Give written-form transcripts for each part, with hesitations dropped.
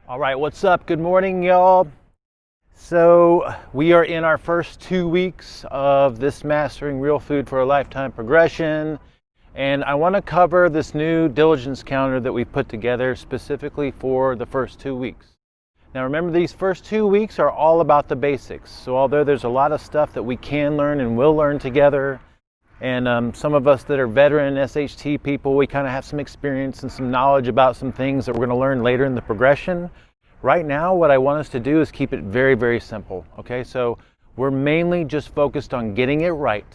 All right, what's up? Good morning, y'all. So we are in our first 2 weeks of this Mastering Real Food for a Lifetime progression. And I want to cover this new diligence calendar that we put together specifically for the first 2 weeks. Now remember, these first 2 weeks are all about the basics. So although there's a lot of stuff that we can learn and will learn together, and some of us that are veteran SHT people, we kind of have some experience and some knowledge about some things that we're going to learn later in the progression. Right now, what I want us to do is keep it very, very simple. Okay, so we're mainly just focused on getting it right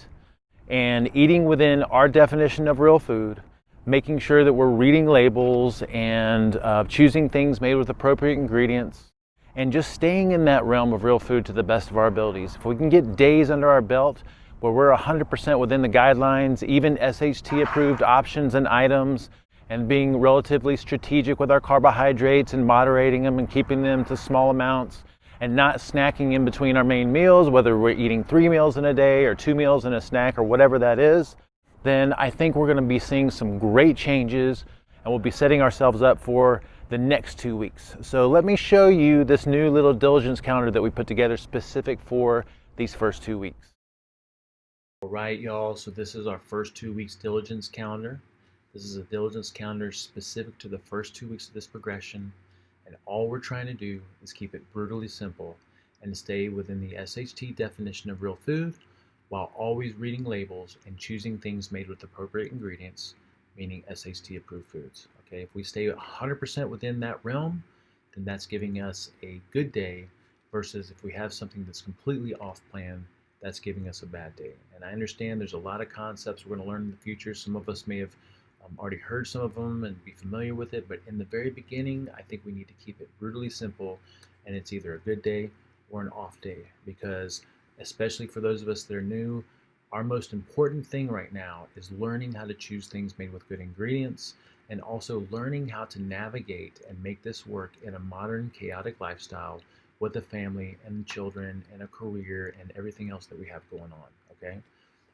and eating within our definition of real food, making sure that we're reading labels and choosing things made with appropriate ingredients, and just staying in that realm of real food to the best of our abilities. If we can get days under our belt where we're 100% within the guidelines, even SHT approved options and items, and being relatively strategic with our carbohydrates and moderating them and keeping them to small amounts and not snacking in between our main meals, whether we're eating 3 meals in a day or 2 meals and a snack or whatever that is, then I think we're going to be seeing some great changes, and we'll be setting ourselves up for the next 2 weeks. So let me show you this new little diligence calendar that we put together specific for these first 2 weeks. All right, y'all, so this is our first 2 weeks diligence calendar. This is a diligence calendar specific to the first 2 weeks of this progression, and all we're trying to do is keep it brutally simple and stay within the SHT definition of real food while always reading labels and choosing things made with appropriate ingredients, meaning SHT approved foods. Okay, if we stay 100% within that realm, then that's giving us a good day, versus if we have something that's completely off plan, that's giving us a bad day. And I understand there's a lot of concepts we're going to learn in the future. Some of us may have already heard some of them and be familiar with it, but in the very beginning, I think we need to keep it brutally simple, and it's either a good day or an off day, because especially for those of us that are new, our most important thing right now is learning how to choose things made with good ingredients, and also learning how to navigate and make this work in a modern, chaotic lifestyle with a family and children and a career and everything else that we have going on, okay?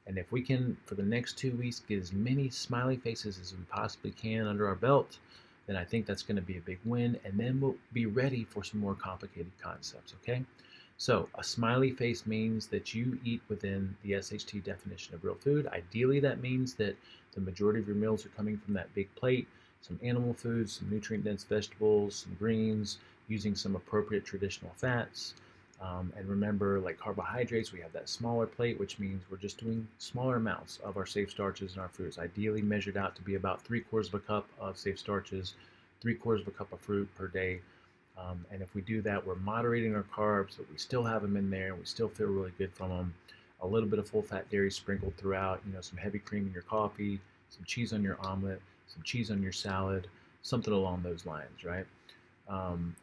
And if we can, for the next 2 weeks, get as many smiley faces as we possibly can under our belt, then I think that's going to be a big win, and then we'll be ready for some more complicated concepts, okay? So a smiley face means that you eat within the SHT definition of real food. Ideally, that means that the majority of your meals are coming from that big plate, some animal foods, some nutrient-dense vegetables, some greens, using some appropriate traditional fats. And remember, like carbohydrates, we have that smaller plate, which means we're just doing smaller amounts of our safe starches in our foods, ideally measured out to be about 3/4 of a cup of safe starches, 3/4 of a cup of fruit per day. And if we do that, we're moderating our carbs, but we still have them in there and we still feel really good from them. A little bit of full fat dairy sprinkled throughout, some heavy cream in your coffee, some cheese on your omelet, some cheese on your salad, something along those lines, right?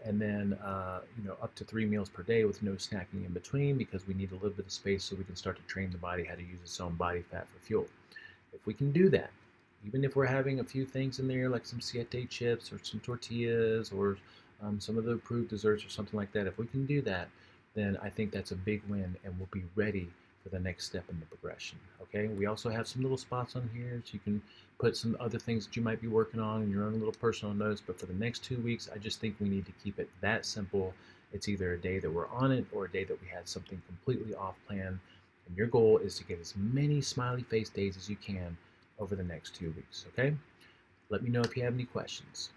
And then, up to 3 meals per day with no snacking in between, because we need a little bit of space so we can start to train the body how to use its own body fat for fuel. If we can do that, even if we're having a few things in there like some siete chips or some tortillas or some of the approved desserts or something like that, if we can do that, then I think that's a big win, and we'll be ready for the next step in the progression. Okay, we also have some little spots on here so you can put some other things that you might be working on in your own little personal notes, but for the next 2 weeks, I just think we need to keep it that simple. It's either a day that we're on it or a day that we had something completely off plan, and your goal is to get as many smiley face days as you can over the next 2 weeks. Okay, let me know if you have any questions.